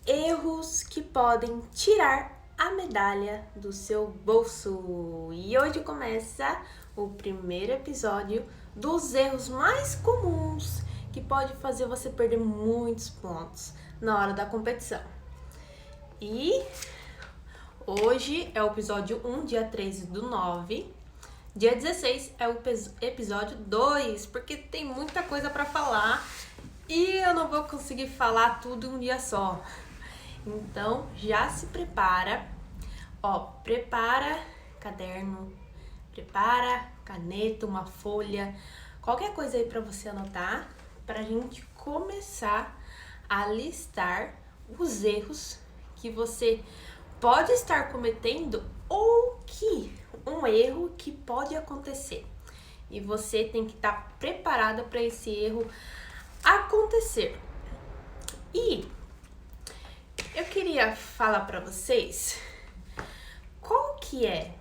erros que podem tirar a medalha do seu bolso. E hoje começa o primeiro episódio dos erros mais comuns que pode fazer você perder muitos pontos na hora da competição. E hoje é o episódio 1, dia 13/9. Dia 16 é o episódio 2, porque tem muita coisa pra falar e eu não vou conseguir falar tudo em um dia só. Então, já se prepara. Prepara caderno, prepara caneta, uma folha, qualquer coisa aí pra você anotar, pra gente começar a listar os erros que você pode estar cometendo ou que um erro que pode acontecer. E você tem que estar preparada para esse erro acontecer. E eu queria falar para vocês qual que é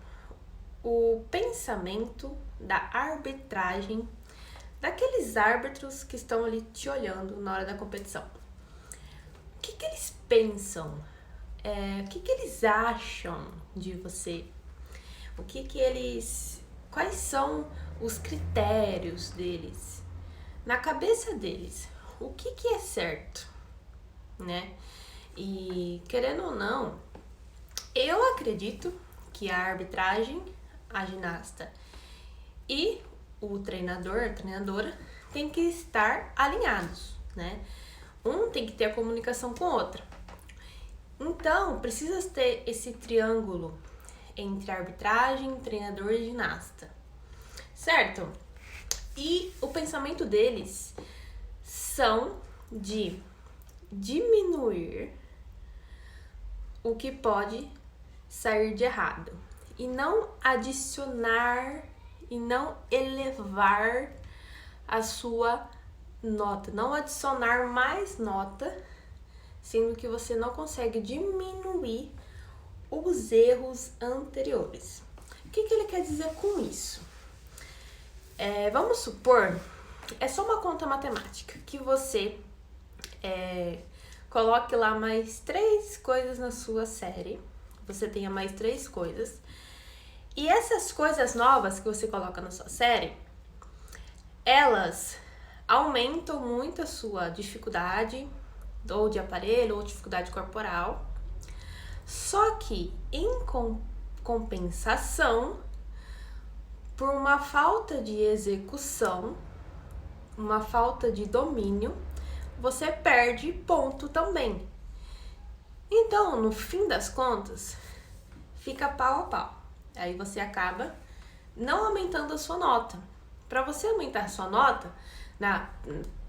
o pensamento da arbitragem daqueles árbitros que estão ali te olhando na hora da competição. O que eles pensam? O que eles acham de você? Quais são os critérios deles? Na cabeça deles, o que é certo, né? E querendo ou não, eu acredito que a arbitragem, a ginasta e o treinador, a treinadora, tem que estar alinhados, né? Um tem que ter a comunicação com o outro. Então, precisa ter esse triângulo entre arbitragem, treinador e ginasta, certo? E o pensamento deles são de diminuir o que pode sair de errado e não adicionar e não elevar a sua nota, não adicionar mais nota, sendo que você não consegue diminuir os erros anteriores. O que ele quer dizer com isso? Vamos supor, é só uma conta matemática, que você coloque lá mais 3 coisas na sua série, você tenha mais 3 coisas, e essas coisas novas que você coloca na sua série, elas aumentam muito a sua dificuldade, ou de aparelho, ou dificuldade corporal. Só que, em compensação, por uma falta de execução, uma falta de domínio, você perde ponto também. Então, no fim das contas, fica pau a pau. Aí você acaba não aumentando a sua nota. Para você aumentar a sua nota,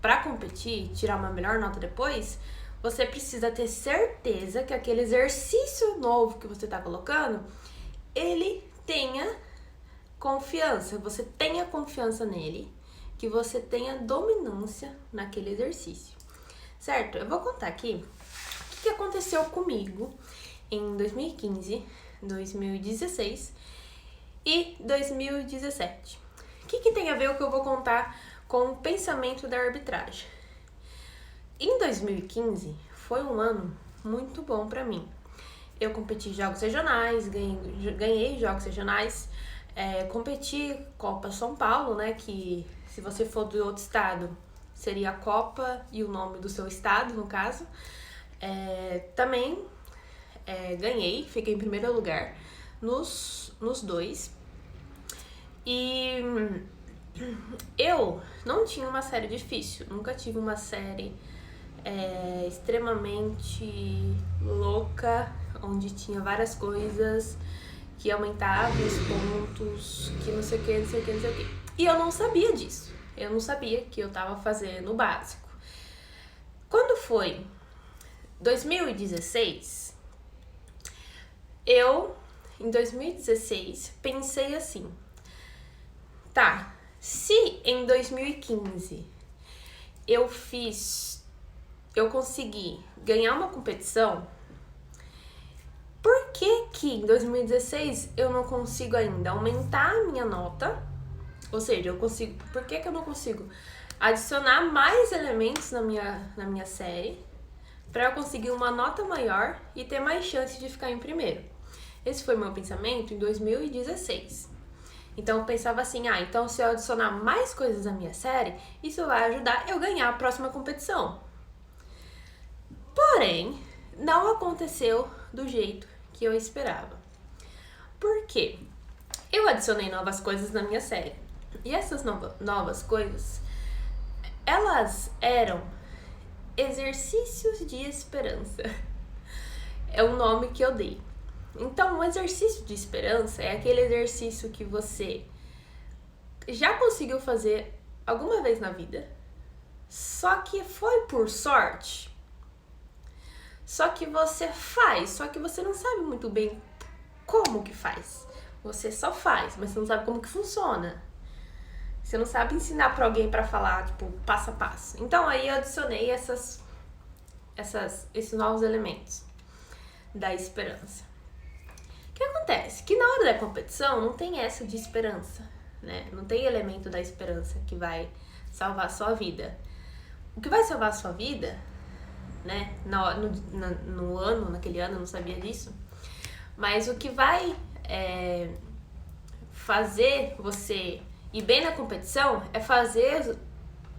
para competir, tirar uma melhor nota depois, você precisa ter certeza que aquele exercício novo que você está colocando, ele tenha confiança, você tenha confiança nele, que você tenha dominância naquele exercício, certo? Eu vou contar aqui o que aconteceu comigo em 2015, 2016 e 2017. O que tem a ver o que eu vou contar com o pensamento da arbitragem? Em 2015, foi um ano muito bom para mim. Eu competi em jogos regionais, ganhei jogos regionais, competi Copa São Paulo, né, que se você for do outro estado, seria a Copa e o nome do seu estado, no caso. Também ganhei, fiquei em primeiro lugar nos dois. E eu não tinha uma série difícil, nunca tive uma série extremamente louca, onde tinha várias coisas que aumentavam os pontos, que não sei o que, não sei o que, não sei o que. E eu não sabia disso, eu não sabia que eu tava fazendo o básico. Quando foi 2016, em 2016, pensei assim, tá, se em 2015 eu consegui ganhar uma competição, por que em 2016 eu não consigo ainda aumentar a minha nota? Ou seja, por que eu não consigo adicionar mais elementos na minha série para eu conseguir uma nota maior e ter mais chance de ficar em primeiro. Esse foi meu pensamento em 2016. Então eu pensava assim, então se eu adicionar mais coisas à minha série, isso vai ajudar eu ganhar a próxima competição. Porém, não aconteceu do jeito que eu esperava. Por quê? Eu adicionei novas coisas na minha série. E essas novas coisas, elas eram exercícios de esperança. É o nome que eu dei. Então, um exercício de esperança é aquele exercício que você já conseguiu fazer alguma vez na vida, só que foi por sorte. Só que você faz, só que você não sabe muito bem como que faz. Você só faz, mas você não sabe como que funciona. Você não sabe ensinar pra alguém pra falar, tipo, passo a passo. Então, aí eu adicionei esses novos elementos da esperança. O que acontece? Que na hora da competição não tem essa de esperança, né? Não tem elemento da esperança que vai salvar a sua vida. O que vai salvar a sua vida, né? Naquele ano eu não sabia disso, mas o que vai fazer você ir bem na competição é fazer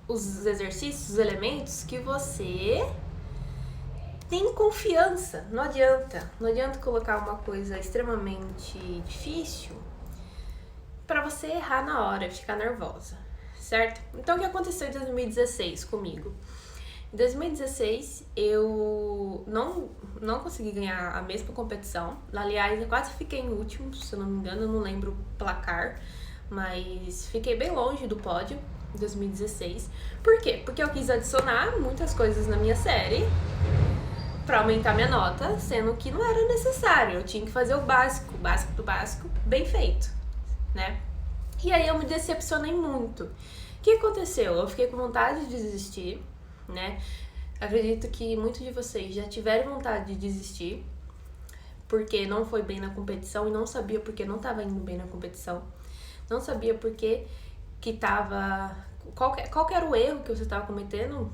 os exercícios, os elementos que você tem confiança. Não adianta colocar uma coisa extremamente difícil pra você errar na hora e ficar nervosa, certo? Então o que aconteceu em 2016 comigo? Em 2016 eu não consegui ganhar a mesma competição. Aliás, eu quase fiquei em último, se eu não me engano, eu não lembro o placar, mas fiquei bem longe do pódio em 2016. Por quê? Porque eu quis adicionar muitas coisas na minha série pra aumentar minha nota, sendo que não era necessário. Eu tinha que fazer o básico do básico bem feito, né? E aí eu me decepcionei muito. O que aconteceu? Eu fiquei com vontade de desistir, né? Acredito que muitos de vocês já tiveram vontade de desistir porque não foi bem na competição e não sabia porque não estava indo bem na competição. Não sabia porque que tava... Qual que era o erro que você estava cometendo.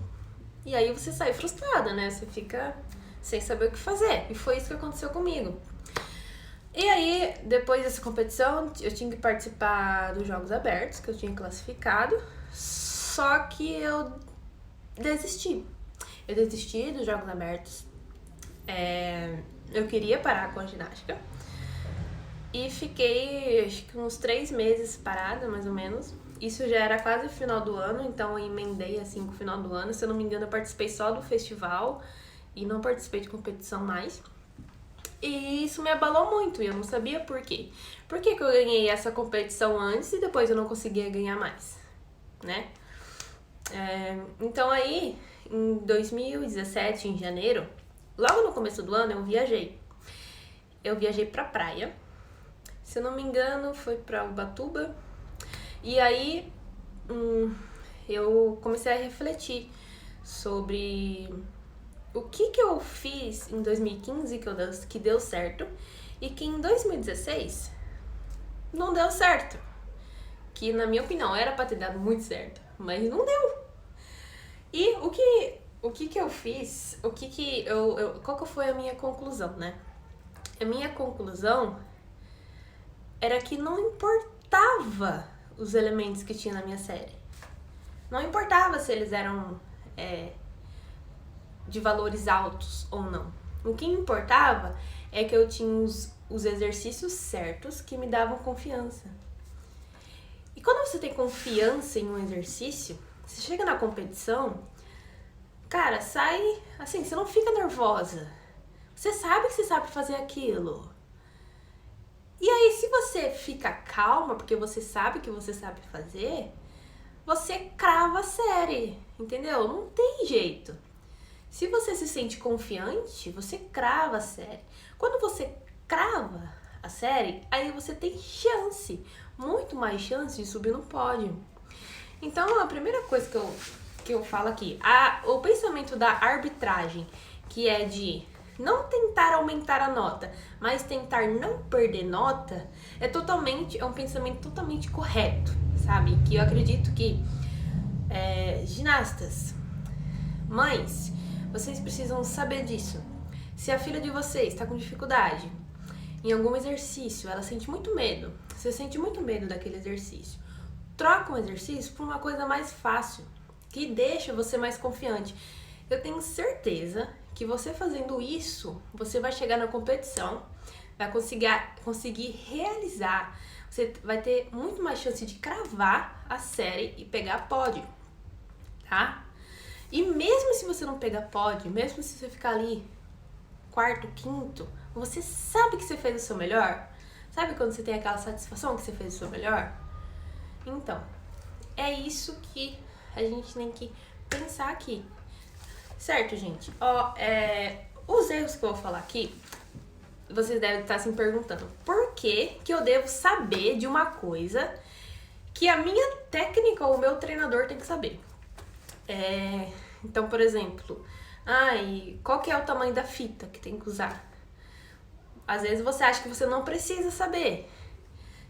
E aí você sai frustrada, né? Você fica sem saber o que fazer. E foi isso que aconteceu comigo. E aí, depois dessa competição, eu tinha que participar dos Jogos Abertos, que eu tinha classificado. Só que eu desisti. Eu desisti dos Jogos Abertos. Eu queria parar com a ginástica. E fiquei, acho que uns 3 meses parada, mais ou menos. Isso já era quase o final do ano, então eu emendei assim com o final do ano. Se eu não me engano, eu participei só do festival e não participei de competição mais. E isso me abalou muito e eu não sabia por quê. Por que eu ganhei essa competição antes e depois eu não conseguia ganhar mais, né? Então aí, em 2017, em janeiro, logo no começo do ano, eu viajei. Eu viajei pra praia. Se eu não me engano, foi pra Ubatuba. E aí, eu comecei a refletir sobre o que eu fiz em 2015 que deu certo e que em 2016 não deu certo. Que, na minha opinião, era pra ter dado muito certo, mas não deu. E o que eu fiz, qual que foi a minha conclusão, né? A minha conclusão era que não importava os elementos que tinha na minha série. Não importava se eles eram de valores altos ou não. O que importava é que eu tinha os exercícios certos que me davam confiança. E quando você tem confiança em um exercício, você chega na competição, cara, sai assim, você não fica nervosa. Você sabe que você sabe fazer aquilo. E aí, se você fica calma, porque você sabe que você sabe fazer, você crava a série, entendeu? Não tem jeito. Se você se sente confiante, você crava a série. Quando você crava a série, aí você tem chance, muito mais chance de subir no pódio. Então, a primeira coisa que eu falo aqui, o pensamento da arbitragem, que é de não tentar aumentar a nota, mas tentar não perder nota, é um pensamento totalmente correto, sabe? Que eu acredito que ginastas, mães, Vocês precisam saber disso. Se a filha de vocês está com dificuldade em algum exercício, ela sente muito medo, você sente muito medo daquele exercício, troca um exercício por uma coisa mais fácil, que deixa você mais confiante. Eu tenho certeza que você fazendo isso, você vai chegar na competição, vai conseguir realizar, você vai ter muito mais chance de cravar a série e pegar pódio, tá? E mesmo se você não pegar pódio, mesmo se você ficar ali quarto, quinto, você sabe que você fez o seu melhor? Sabe quando você tem aquela satisfação que você fez o seu melhor? Então, é isso que a gente tem que pensar aqui. Certo, gente? Os erros que eu vou falar aqui, vocês devem estar se perguntando, por que eu devo saber de uma coisa que a minha técnica ou o meu treinador tem que saber? Então, por exemplo, qual que é o tamanho da fita que tem que usar? Às vezes você acha que você não precisa saber,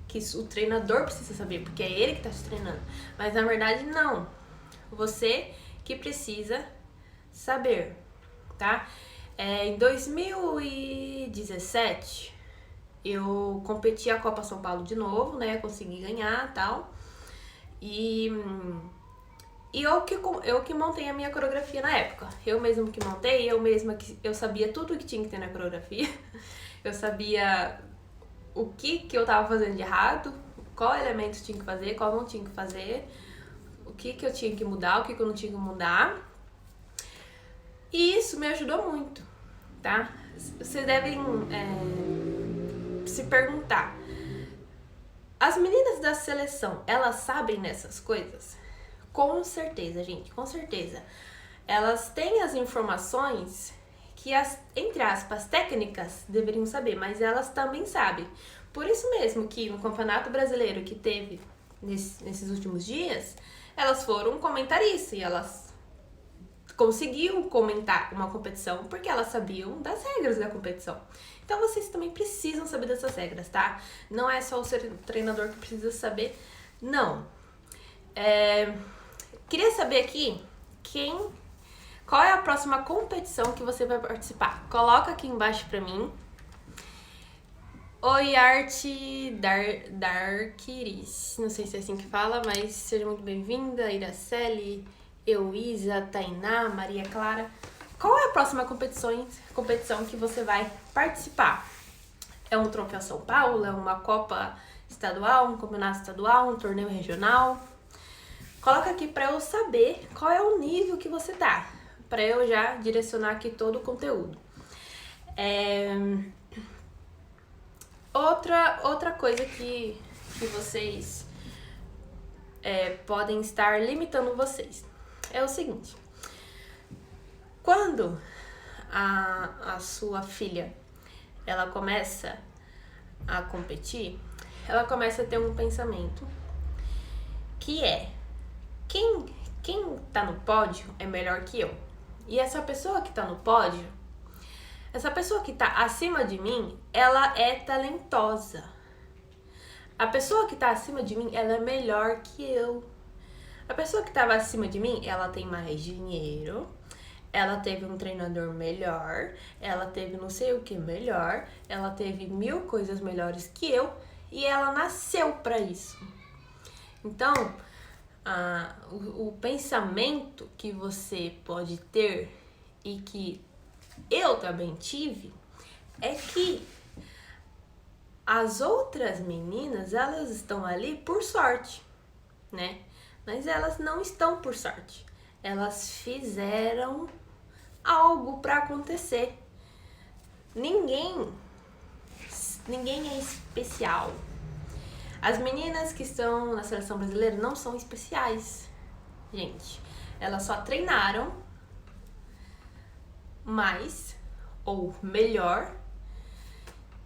que o treinador precisa saber, porque é ele que está te treinando. Mas na verdade não, você que precisa saber, tá? Em 2017 eu competi a Copa São Paulo de novo, né? Consegui ganhar e tal. E eu que montei a minha coreografia na época. Eu mesma que montei, eu sabia tudo o que tinha que ter na coreografia. Eu sabia o que eu tava fazendo de errado, qual elemento tinha que fazer, qual não tinha que fazer, o que eu tinha que mudar, o que eu não tinha que mudar. E isso me ajudou muito, tá? Vocês devem se perguntar, as meninas da seleção, elas sabem dessas coisas? Com certeza, gente, com certeza. Elas têm as informações que as, entre aspas, técnicas deveriam saber, mas elas também sabem. Por isso mesmo que no Campeonato Brasileiro que teve nesses últimos dias, elas foram comentaristas e elas conseguiam comentar uma competição porque elas sabiam das regras da competição. Então vocês também precisam saber dessas regras, tá? Não é só o treinador que precisa saber, não. Queria saber aqui qual é a próxima competição que você vai participar. Coloca aqui embaixo pra mim. Oi, Arte Darkiris. Não sei se é assim que fala, mas seja muito bem-vinda. Iraceli, Euísa, Tainá, Maria Clara. Qual é a próxima competição que você vai participar? É um troféu São Paulo? É uma Copa estadual? Um campeonato estadual? Um torneio regional? Coloca aqui pra eu saber qual é o nível que você tá, pra eu já direcionar aqui todo o conteúdo. Outra coisa que vocês podem estar limitando vocês é o seguinte: quando a sua filha ela começa a competir, ela começa a ter um pensamento que quem tá no pódio é melhor que eu. E essa pessoa que tá no pódio, essa pessoa que tá acima de mim, ela é talentosa. A pessoa que tá acima de mim, ela é melhor que eu. A pessoa que tava acima de mim, ela tem mais dinheiro, ela teve um treinador melhor, ela teve não sei o que melhor, ela teve 1000 coisas melhores que eu e ela nasceu pra isso. Então, o pensamento que você pode ter e que eu também tive é que as outras meninas, elas estão ali por sorte, né? Mas elas não estão por sorte. Elas fizeram algo para acontecer. Ninguém é especial. As meninas que estão na seleção brasileira não são especiais, gente. Elas só treinaram mais ou melhor.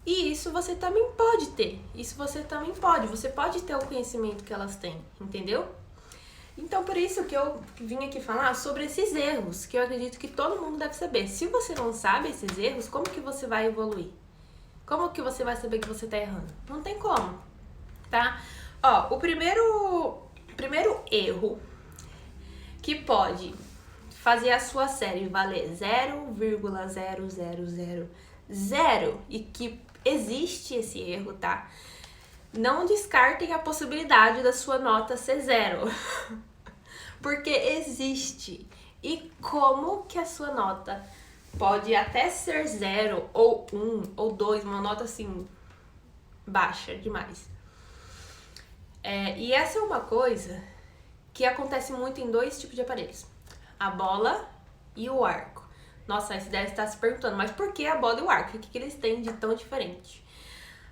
E isso você também pode ter. Você pode ter o conhecimento que elas têm, entendeu? Então, por isso que eu vim aqui falar sobre esses erros, que eu acredito que todo mundo deve saber. Se você não sabe esses erros, como que você vai evoluir? Como que você vai saber que você tá errando? Não tem como, tá? O primeiro erro que pode fazer a sua série valer 0,0000 e que existe esse erro, tá? Não descartem a possibilidade da sua nota ser 0. Porque existe. E como que a sua nota pode até ser 0 ou 1 ou 2, uma nota assim baixa demais. E essa é uma coisa que acontece muito em 2 tipos de aparelhos. A bola e o arco. Nossa, você deve estar se perguntando, mas por que a bola e o arco? O que eles têm de tão diferente?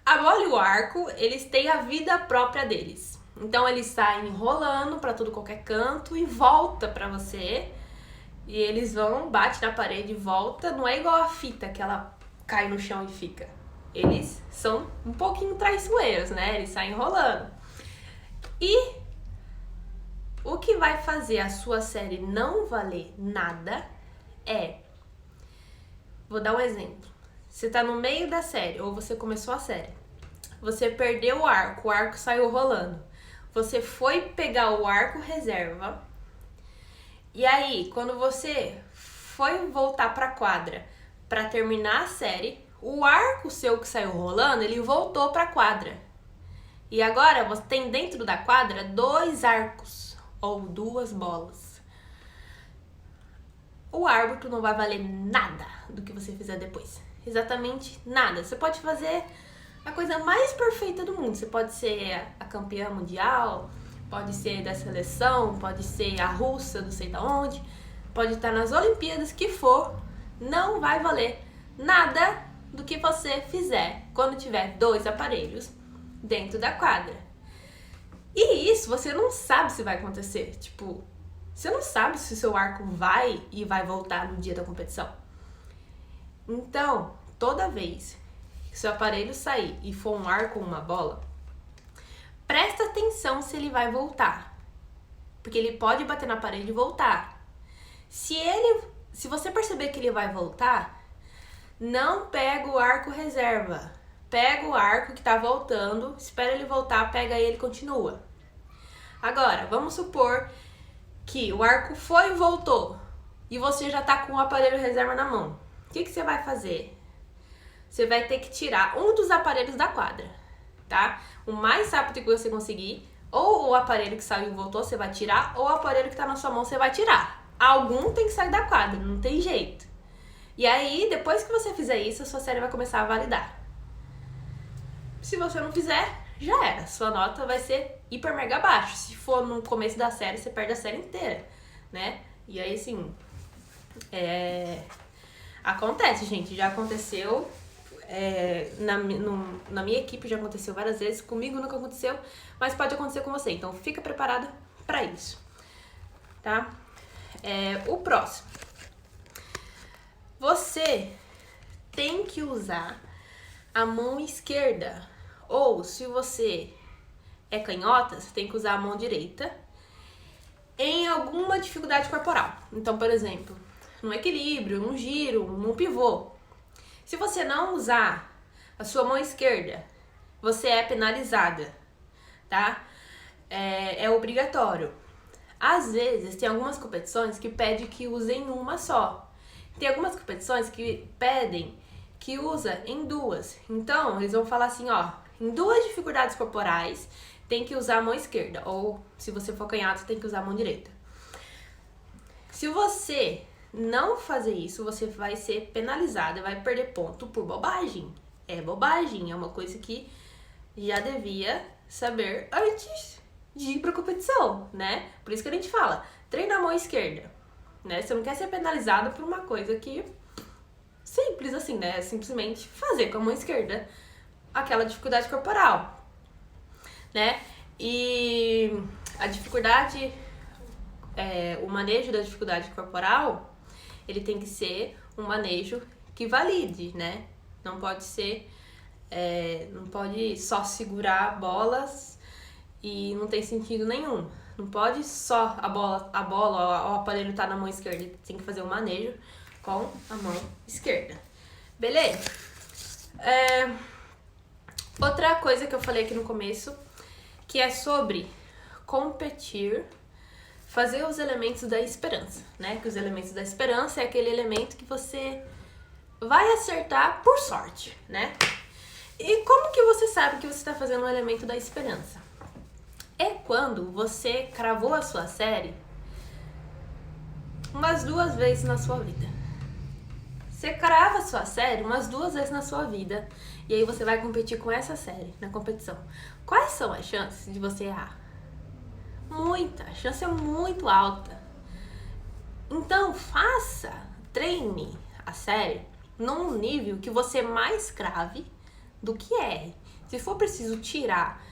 A bola e o arco, eles têm a vida própria deles. Então, eles saem rolando pra tudo qualquer canto e volta pra você. E eles vão, bate na parede e volta. Não é igual a fita, que ela cai no chão e fica. Eles são um pouquinho traiçoeiros, né? Eles saem rolando. E o que vai fazer a sua série não valer nada é... Vou dar um exemplo. Você tá no meio da série, ou você começou a série. Você perdeu o arco saiu rolando. Você foi pegar o arco reserva. E aí, quando você foi voltar pra quadra pra terminar a série, o arco seu que saiu rolando, ele voltou pra quadra. E agora você tem dentro da quadra 2 arcos ou 2 bolas. O árbitro não vai valer nada do que você fizer depois. Exatamente nada. Você pode fazer a coisa mais perfeita do mundo. Você pode ser a campeã mundial, pode ser da seleção, pode ser a russa, não sei da onde, pode estar nas Olimpíadas, que for, não vai valer nada do que você fizer quando tiver 2 aparelhos dentro da quadra. E isso você não sabe se vai acontecer. Tipo, você não sabe se o seu arco vai voltar no dia da competição. Então, toda vez que seu aparelho sair e for um arco ou uma bola, presta atenção se ele vai voltar. Porque ele pode bater na parede e voltar. Se você perceber que ele vai voltar, não pega o arco reserva. Pega o arco que tá voltando, espera ele voltar, pega ele e continua. Agora, vamos supor que o arco foi e voltou e você já tá com o aparelho reserva na mão. O que você vai fazer? Você vai ter que tirar um dos aparelhos da quadra, tá? O mais rápido que você conseguir, ou o aparelho que saiu e voltou, você vai tirar, ou o aparelho que tá na sua mão, você vai tirar. Algum tem que sair da quadra, não tem jeito. E aí, depois que você fizer isso, a sua série vai começar a validar. Se você não fizer, já era. Sua nota vai ser hiper mega baixa. Se for no começo da série, você perde a série inteira, né? E aí, assim, acontece, gente. Já aconteceu. Na minha equipe já aconteceu várias vezes. Comigo nunca aconteceu, mas pode acontecer com você. Então, fica preparada pra isso, tá? O próximo. Você tem que usar a mão esquerda. Ou, se você é canhota, você tem que usar a mão direita em alguma dificuldade corporal. Então, por exemplo, num equilíbrio, num giro, num pivô. Se você não usar a sua mão esquerda, você é penalizada, tá? É obrigatório. Às vezes, tem algumas competições que pedem que usem uma só. Tem algumas competições que pedem que usa em 2. Então, eles vão falar assim, ó, em 2 dificuldades corporais, tem que usar a mão esquerda. Ou, se você for canhoto, tem que usar a mão direita. Se você não fazer isso, você vai ser penalizado, vai perder ponto por bobagem. É bobagem, é uma coisa que já devia saber antes de ir pra competição, né? Por isso que a gente fala, treina a mão esquerda, né? Você não quer ser penalizado por uma coisa que... simples assim, né? Simplesmente fazer com a mão esquerda aquela dificuldade corporal, né? E a dificuldade, o manejo da dificuldade corporal, ele tem que ser um manejo que valide, né? Não pode ser, não pode só segurar bolas e não tem sentido nenhum. Não pode só a bola, o aparelho tá na mão esquerda, tem que fazer um manejo com a mão esquerda. Beleza? Outra coisa que eu falei aqui no começo, que é sobre competir fazer os elementos da esperança, né? Que os elementos da esperança é aquele elemento que você vai acertar por sorte, né? E como que você sabe que você está fazendo um elemento da esperança? É quando você cravou a sua série umas 2 vezes na sua vida. Você crava a sua série umas 2 vezes na sua vida e aí você vai competir com essa série na competição. Quais são as chances de você errar? Muita, a chance é muito alta. Então treine a série num nível que você mais crave do que erre. Se for preciso tirar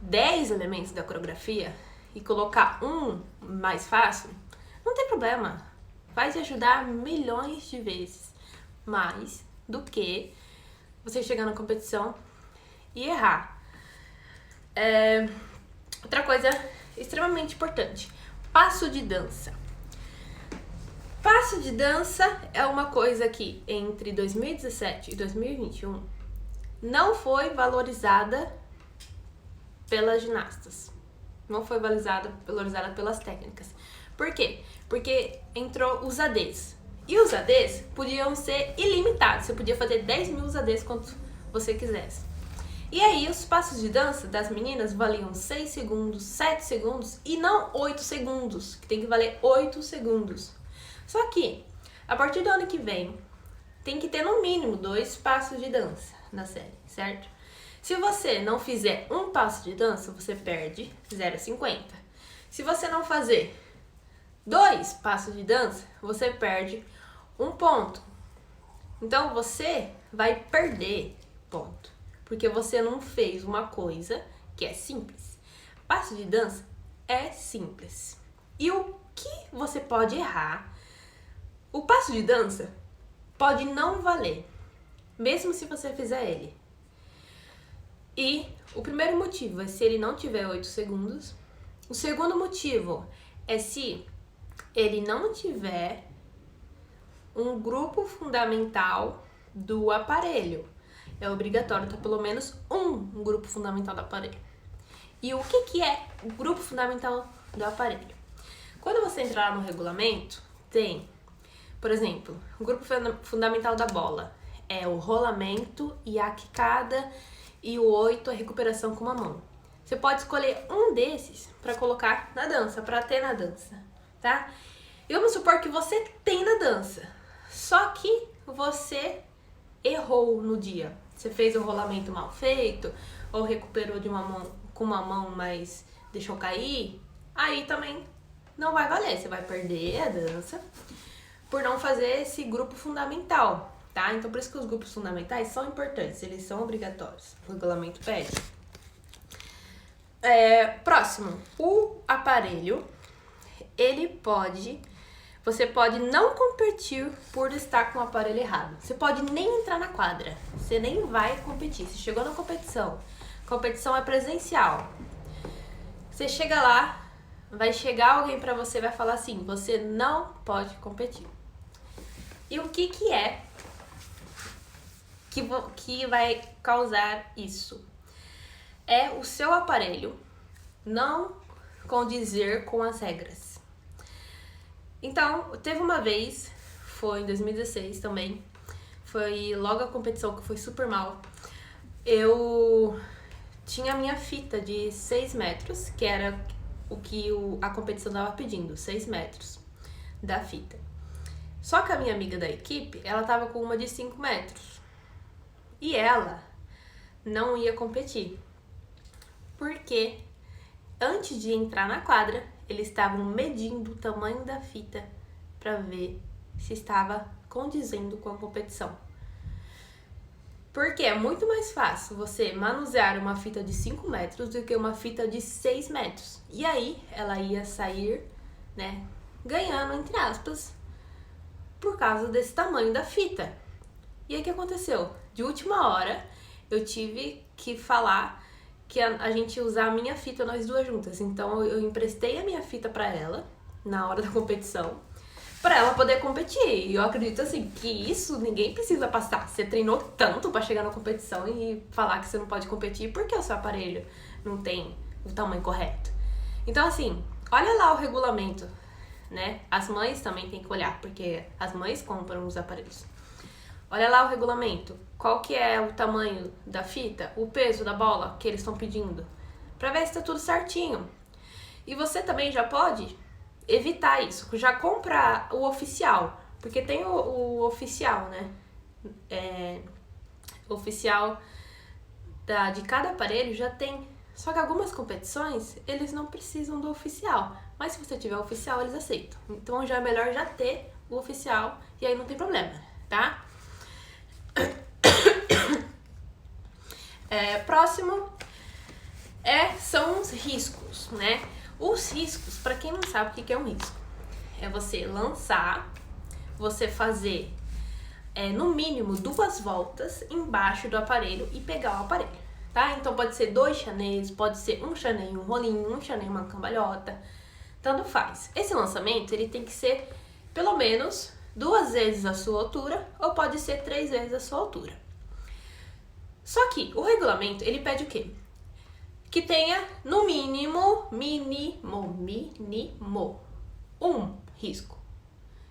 10 elementos da coreografia e colocar um mais fácil, não tem problema. Vai te ajudar milhões de vezes mais do que você chegar na competição e errar. Outra coisa extremamente importante, passo de dança. Passo de dança é uma coisa que entre 2017 e 2021 não foi valorizada pelas ginastas. Não foi valorizada pelas técnicas. Por quê? Porque entrou os ADs. E os ADs podiam ser ilimitados. Você podia fazer 10 mil ADs quanto você quisesse. E aí os passos de dança das meninas valiam 6 segundos, 7 segundos e não 8 segundos, que tem que valer 8 segundos. Só que, a partir do ano que vem, tem que ter no mínimo 2 passos de dança na série, certo? Se você não fizer um passo de dança, você perde 0,50. Se você não fazer 2 passos de dança, você perde 1 ponto. Então, você vai perder ponto, porque você não fez uma coisa que é simples. Passo de dança é simples. E o que você pode errar? O passo de dança pode não valer, mesmo se você fizer ele. E o primeiro motivo é se ele não tiver 8 segundos. O segundo motivo é se ele não tiver um grupo fundamental do aparelho. É obrigatório ter pelo menos um grupo fundamental do aparelho. E o que é o grupo fundamental do aparelho? Quando você entrar no regulamento, tem, por exemplo, o grupo fundamental da bola é o rolamento e a quicada, e o 8 é recuperação com uma mão. Você pode escolher um desses para colocar na dança, para ter na dança, tá? E vamos supor que você tem na dança, só que você errou no dia. Você fez o rolamento mal feito, ou recuperou de uma mão, com uma mão, mas deixou cair, aí também não vai valer. Você vai perder a dança por não fazer esse grupo fundamental, tá? Então, por isso que os grupos fundamentais são importantes, eles são obrigatórios. O regulamento pede. Próximo, o aparelho, você pode não competir por estar com o aparelho errado. Você pode nem entrar na quadra, você nem vai competir. Você chegou na competição é presencial. Você chega lá, vai chegar alguém pra você e vai falar assim, você não pode competir. E o que é que vai causar isso? É o seu aparelho não condizer com as regras. Então, teve uma vez, foi em 2016 também, foi logo a competição que foi super mal. Eu tinha a minha fita de 6 metros, que era o que a competição estava pedindo, 6 metros da fita. Só que a minha amiga da equipe, ela tava com uma de 5 metros. E ela não ia competir. Porque antes de entrar na quadra, eles estavam medindo o tamanho da fita para ver se estava condizendo com a competição. Porque é muito mais fácil você manusear uma fita de 5 metros do que uma fita de 6 metros. E aí, ela ia sair, né, ganhando, entre aspas, por causa desse tamanho da fita. E aí, o que aconteceu? De última hora, eu tive que falar que a gente ia usar a minha fita, nós duas juntas. Então, eu emprestei a minha fita pra ela, na hora da competição, pra ela poder competir. E eu acredito, assim, que isso ninguém precisa passar. Você treinou tanto pra chegar na competição e falar que você não pode competir porque o seu aparelho não tem o tamanho correto. Então, assim, olha lá o regulamento, né? As mães também têm que olhar, porque as mães compram os aparelhos. Olha lá o regulamento, qual que é o tamanho da fita, o peso da bola que eles estão pedindo, para ver se tá tudo certinho. E você também já pode evitar isso, já comprar o oficial, porque tem o oficial, né? O oficial de cada aparelho já tem. Só que algumas competições, eles não precisam do oficial. Mas se você tiver o oficial, eles aceitam. Então já é melhor já ter o oficial e aí não tem problema, tá? Próximo são os riscos, né? Os riscos, para quem não sabe o que é um risco, é você lançar, você fazer no mínimo 2 voltas embaixo do aparelho e pegar o aparelho, tá? Então pode ser 2 chanês, pode ser um chanê e um rolinho, um chanê e uma cambalhota, tanto faz. Esse lançamento, ele tem que ser pelo menos 2 vezes a sua altura ou pode ser 3 vezes a sua altura. Só que o regulamento, ele pede o quê? Que tenha no mínimo, um risco.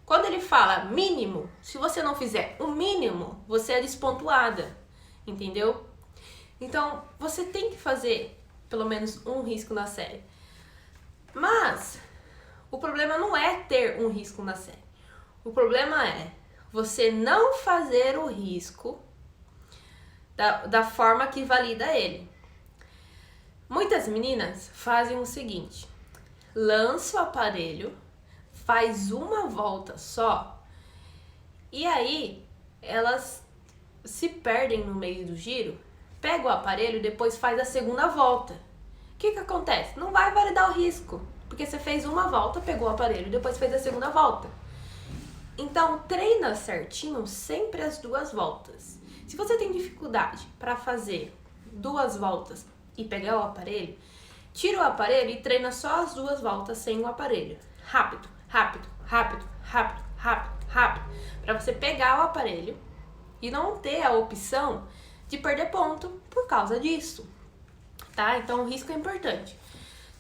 Quando ele fala mínimo, se você não fizer o mínimo, você é despontuada, entendeu? Então, você tem que fazer pelo menos um risco na série. Mas, o problema não é ter um risco na série. O problema é você não fazer o risco da forma que valida ele. Muitas meninas fazem o seguinte, lança o aparelho, faz uma volta só e aí elas se perdem no meio do giro, pega o aparelho e depois faz a segunda volta. O que acontece? Não vai validar o risco, porque você fez uma volta, pegou o aparelho e depois fez a segunda volta. Então treina certinho sempre as 2 voltas. Se você tem dificuldade para fazer 2 voltas e pegar o aparelho, tira o aparelho e treina só as 2 voltas sem o aparelho. Rápido, rápido, rápido, rápido, rápido, rápido. Para você pegar o aparelho e não ter a opção de perder ponto por causa disso, tá? Então o risco é importante.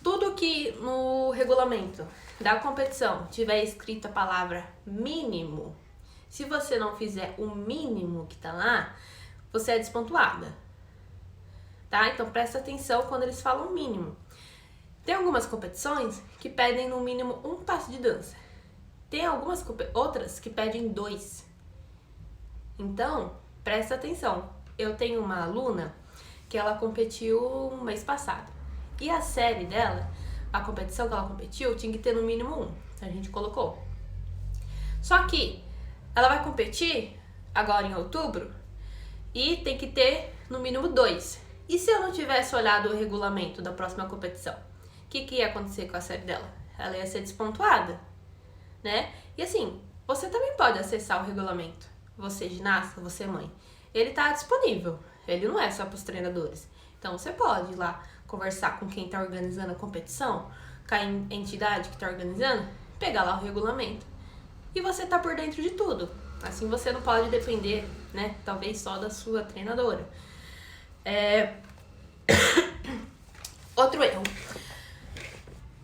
Tudo que no regulamento da competição tiver escrito a palavra mínimo, se você não fizer o mínimo que tá lá, você é despontuada, tá? Então presta atenção quando eles falam mínimo. Tem algumas competições que pedem no mínimo 1 passo de dança. Tem algumas outras que pedem 2. Então, presta atenção. Eu tenho uma aluna que ela competiu no mês passado. E a série dela, a competição que ela competiu, tinha que ter no mínimo 1. A gente colocou. Só que ela vai competir agora em outubro e tem que ter no mínimo 2. E se eu não tivesse olhado o regulamento da próxima competição? O que ia acontecer com a série dela? Ela ia ser despontuada, né? E assim, você também pode acessar o regulamento. Você ginasta, você mãe. Ele tá disponível. Ele não é só para os treinadores. Então você pode ir lá conversar com quem tá organizando a competição, com a entidade que tá organizando, pegar lá o regulamento. E você tá por dentro de tudo. Assim você não pode depender, né? Talvez só da sua treinadora. Outro erro.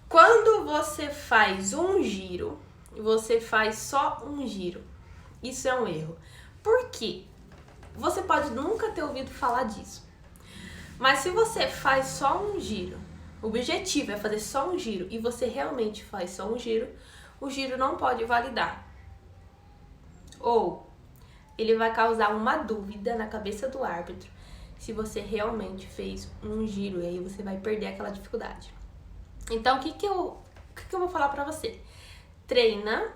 Quando você faz um giro, você faz só um giro. Isso é um erro. Por quê? Você pode nunca ter ouvido falar disso. Mas se você faz só um giro, o objetivo é fazer só um giro e você realmente faz só um giro, o giro não pode validar. Ou ele vai causar uma dúvida na cabeça do árbitro se você realmente fez um giro e aí você vai perder aquela dificuldade. Então, o que eu vou falar pra você? Treina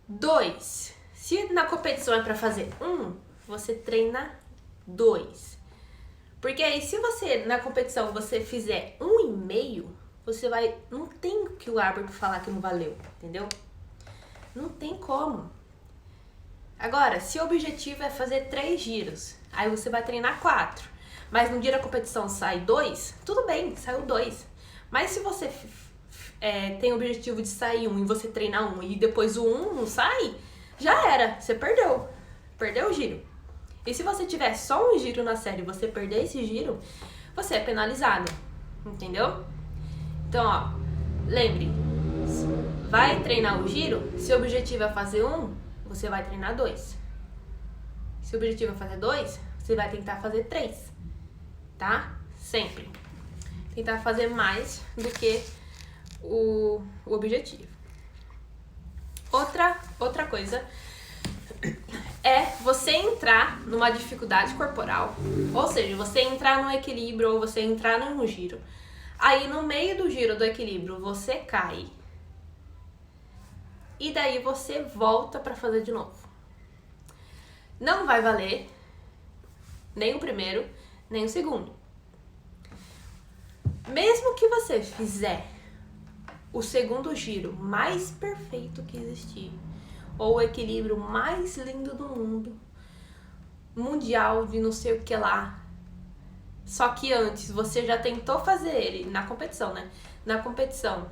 2. Se na competição é pra fazer 1, você treina 2. Porque aí, se você, na competição, você fizer 1,5, você vai... Não tem que o árbitro falar que não valeu, entendeu? Não tem como. Agora, se o objetivo é fazer 3 giros, aí você vai treinar 4. Mas no dia da competição sai 2, tudo bem, saiu 2. Mas se você tem o objetivo de sair 1 e você treinar 1 e depois o 1 não sai, já era, você perdeu. Perdeu o giro. E se você tiver só um giro na série e você perder esse giro, você é penalizada, entendeu? Então, ó, lembre, vai treinar o giro, se o objetivo é fazer 1, você vai treinar 2. Se o objetivo é fazer 2, você vai tentar fazer 3, tá? Sempre. Tentar fazer mais do que o objetivo. Outra coisa é você entrar numa dificuldade corporal, ou seja, você entrar no equilíbrio ou você entrar num giro. Aí no meio do giro do equilíbrio você cai e daí você volta para fazer de novo. Não vai valer nem o primeiro, nem o segundo. Mesmo que você fizer o segundo giro mais perfeito que existir, ou o equilíbrio mais lindo do mundo, mundial de não sei o que lá, só que antes você já tentou fazer ele na competição, né? Na competição,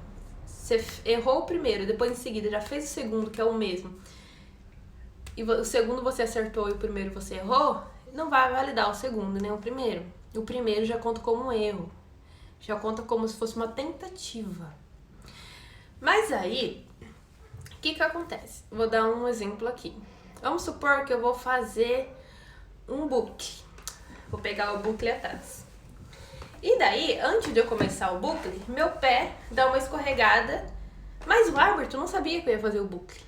você errou o primeiro, depois em seguida já fez o segundo, que é o mesmo, e o segundo você acertou e o primeiro você errou, não vai validar o segundo nem o primeiro. O primeiro já conta como um erro, já conta como se fosse uma tentativa. Mas aí, o que acontece? Vou dar um exemplo aqui. Vamos supor que eu vou fazer um bucle. Vou pegar o bucle atrás. E daí, antes de eu começar o bucle, meu pé dá uma escorregada, mas o árbitro não sabia que eu ia fazer o bucle.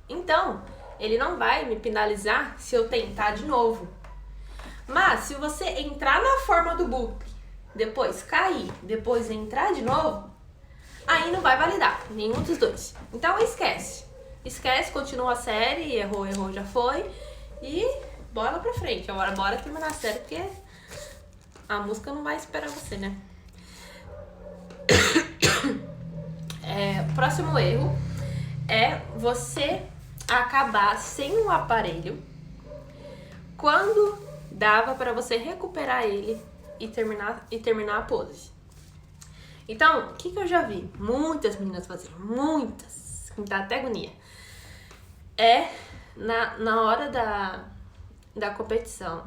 Então, ele não vai me penalizar se eu tentar de novo. Mas, se você entrar na forma do bucle, depois cair, depois entrar de novo, aí não vai validar nenhum dos dois. Então, esquece. Esquece, continua a série, errou, já foi. E bora pra frente. Agora, bora terminar a série, porque a música não vai esperar você, né? Próximo erro é você acabar sem um aparelho quando dava pra você recuperar ele e terminar a pose. Então, o que eu já vi muitas meninas fazerem, muitas, que me dá até agonia, é na hora da competição,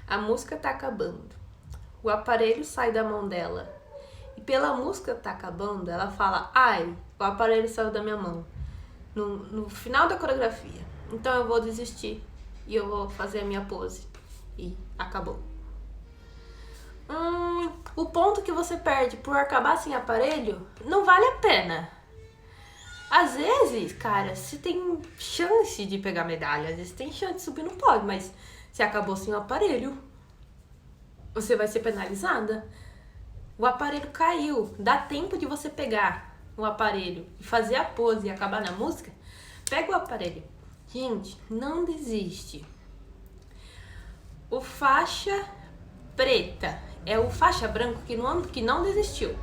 a música tá acabando, o aparelho sai da mão dela e pela música tá acabando, ela fala, ai, o aparelho saiu da minha mão, no final da coreografia, então eu vou desistir e eu vou fazer a minha pose e acabou. O ponto que você perde por acabar sem aparelho não vale a pena. Às vezes, cara, você tem chance de pegar medalha, às vezes tem chance de subir no pódio, mas se acabou sem o aparelho, você vai ser penalizada. O aparelho caiu, dá tempo de você pegar o aparelho e fazer a pose e acabar na música, pega o aparelho. Gente, não desiste. O faixa preta é o faixa branco que não desistiu.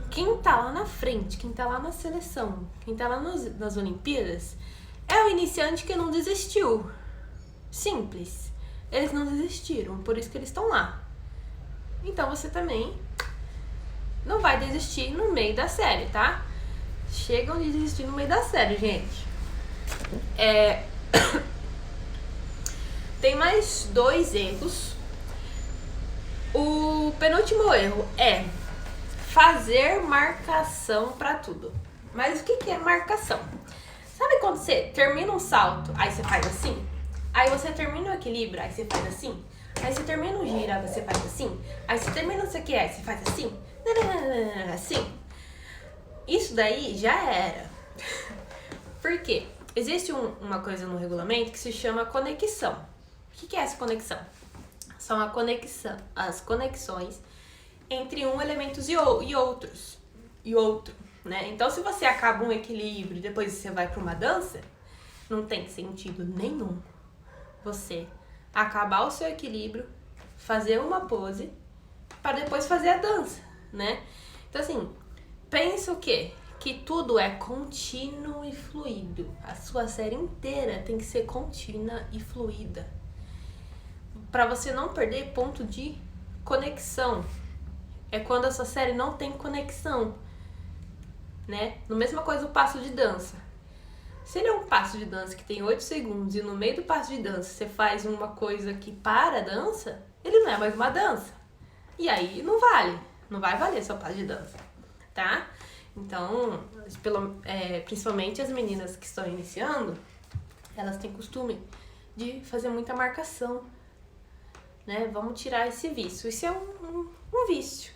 Quem tá lá na frente, quem tá lá na seleção, quem tá lá nas Olimpíadas, é o iniciante que não desistiu. Simples. Eles não desistiram, por isso que eles estão lá. Então você também não vai desistir no meio da série, tá? Chegam de desistir no meio da série, gente. Tem mais 2 erros. O penúltimo erro é fazer marcação pra tudo. Mas o que é marcação? Sabe quando você termina um salto, aí você faz assim? Aí você termina o equilíbrio, aí você faz assim? Aí você termina o giro, aí você faz assim? Aí você termina não sei o que, aí você faz assim? Assim. Isso daí já era. Por quê? Existe uma coisa no regulamento que se chama conexão. O que é essa conexão? São as conexões entre um elemento e outro, né? Então, se você acaba um equilíbrio e depois você vai para uma dança, não tem sentido nenhum você acabar o seu equilíbrio, fazer uma pose, para depois fazer a dança, né? Então, assim, pensa o quê? Que tudo é contínuo e fluido. A sua série inteira tem que ser contínua e fluida, para você não perder ponto de conexão. É quando a sua série não tem conexão, né? No mesma coisa o passo de dança. Se ele é um passo de dança que tem 8 segundos e no meio do passo de dança você faz uma coisa que para a dança, ele não é mais uma dança. E aí não vai valer seu passo de dança. tá? Então, principalmente as meninas que estão iniciando, elas têm costume de fazer muita marcação, né? Vamos tirar esse vício. Isso é um vício.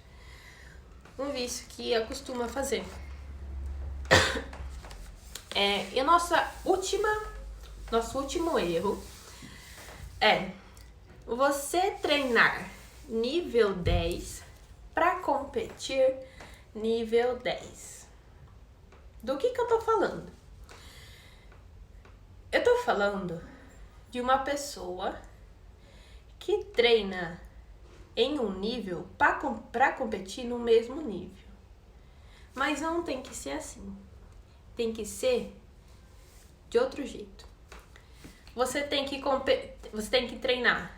Um vício que acostuma fazer. E nosso último erro é você treinar nível 10 para competir nível 10. Do que eu tô falando? Eu tô falando de uma pessoa que treina em um nível para competir no mesmo nível. Mas não tem que ser assim. Tem que ser de outro jeito. Você tem que treinar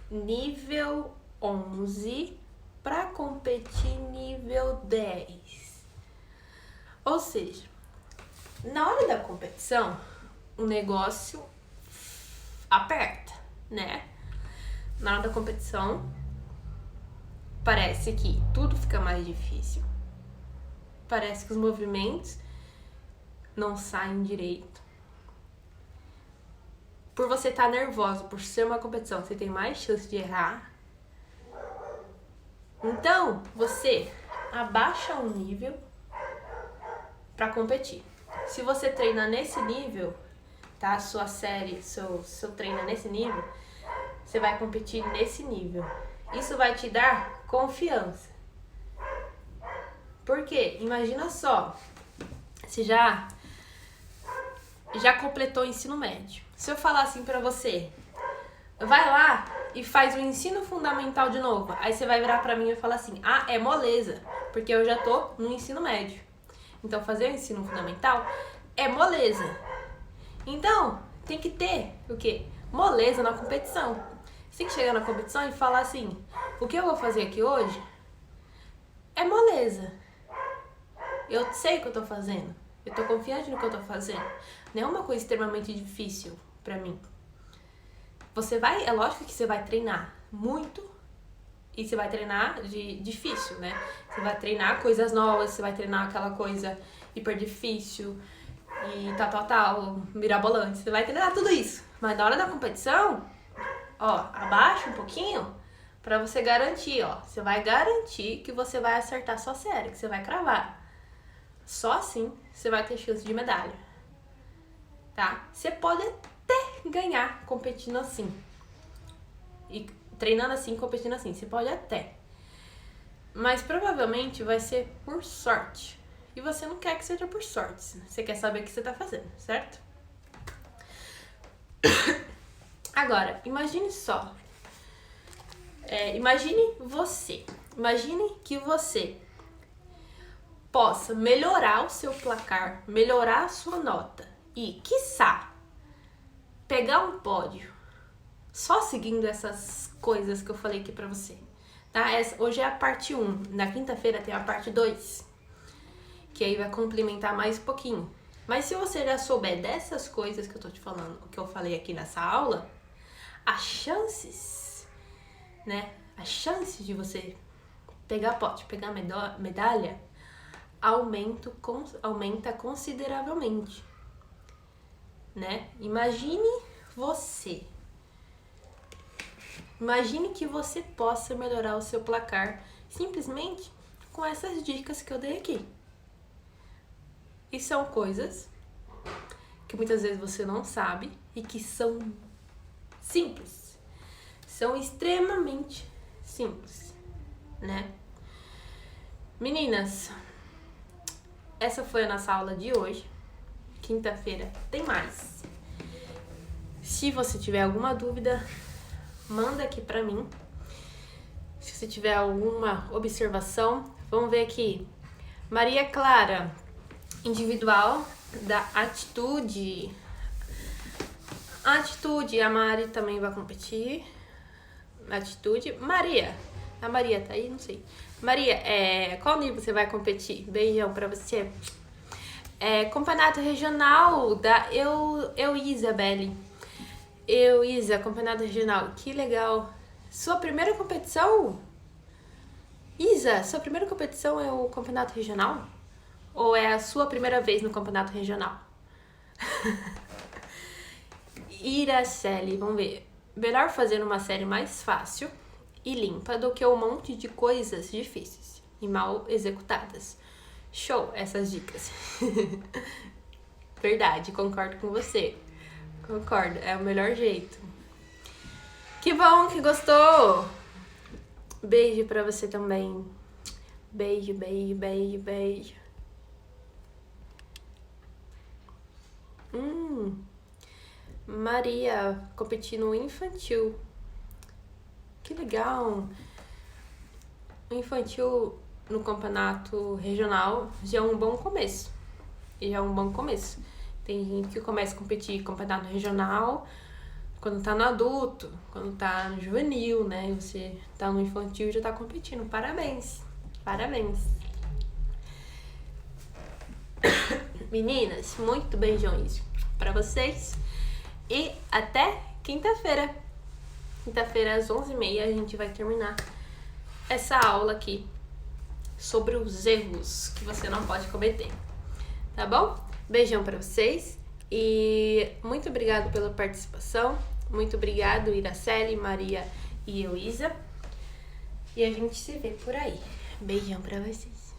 nível 11 para competir nível 10. Ou seja, na hora da competição, o negócio aperta, né? Na hora da competição, parece que tudo fica mais difícil. Parece que os movimentos não saem direito. Por você estar nervosa, por ser uma competição, você tem mais chance de errar. Então, você abaixa o nível para competir. Se você treina nesse nível, tá? Sua série, seu treino é nesse nível, você vai competir nesse nível. Isso vai te dar confiança. Por quê? Imagina só, você já completou o ensino médio. Se eu falar assim pra você, vai lá e faz o ensino fundamental de novo. Aí você vai virar pra mim e falar assim, é moleza, porque eu já tô no ensino médio. Então fazer o ensino fundamental é moleza. Então, tem que ter o quê? Moleza na competição. Você tem que chegar na competição e falar assim, o que eu vou fazer aqui hoje é moleza. Eu sei o que eu tô fazendo. Eu tô confiante no que eu tô fazendo. Não é uma coisa extremamente difícil pra mim. É lógico que você vai treinar muito e você vai treinar de difícil, né? Você vai treinar coisas novas, você vai treinar aquela coisa hiper difícil e tal, mirabolante. Você vai treinar tudo isso. Mas na hora da competição, abaixa um pouquinho pra você garantir, Você vai garantir que você vai acertar sua série, que você vai cravar. Só assim você vai ter chance de medalha, tá? Você pode até ganhar competindo assim. E treinando assim, competindo assim. Você pode até. Mas provavelmente vai ser por sorte. E você não quer que seja por sorte. Você quer saber o que você tá fazendo, certo? Agora, imagine só. Imagine que você possa melhorar o seu placar, melhorar a sua nota e, quiçá, pegar um pódio só seguindo essas coisas que eu falei aqui pra você, tá? Hoje é a parte 1, na quinta-feira tem a parte 2, que aí vai complementar mais um pouquinho. Mas se você já souber dessas coisas que eu tô te falando, que eu falei aqui nessa aula, as chances de você pegar pegar medalha, aumenta consideravelmente, né? Imagine que você possa melhorar o seu placar simplesmente com essas dicas que eu dei aqui. E são coisas que muitas vezes você não sabe e que são simples. São extremamente simples, né? Meninas, essa foi a nossa aula de hoje. Quinta-feira tem mais. Se você tiver alguma dúvida, manda aqui pra mim. Se você tiver alguma observação, vamos ver aqui. Maria Clara, individual da Atitude. A Mari também vai competir. Atitude. A Maria tá aí? Não sei. Maria, qual nível você vai competir? Beijão pra você. Campeonato regional da Isabelle. Campeonato regional. Que legal. Sua primeira competição? Isa, sua primeira competição é o campeonato regional? Ou é a sua primeira vez no campeonato regional? Iraceli, vamos ver. Melhor fazer uma série mais fácil e limpa do que um monte de coisas difíceis e mal executadas. Show, essas dicas. Verdade, concordo com você. Concordo, é o melhor jeito. Que bom que gostou! Beijo pra você também. Beijo, beijo, beijo, beijo. Maria, competindo infantil. Que legal! O infantil no campeonato regional já é um bom começo. Já é um bom começo. Tem gente que começa a competir campeonato regional quando tá no adulto, quando tá no juvenil, né? Você tá no infantil e já tá competindo. Parabéns! Parabéns! Meninas, muito beijões pra vocês. E até quinta-feira. Quinta-feira às 11h30 a gente vai terminar essa aula aqui sobre os erros que você não pode cometer. Tá bom? Beijão pra vocês. E muito obrigado pela participação. Muito obrigado, Iraceli, Maria e Heloísa. E a gente se vê por aí. Beijão pra vocês.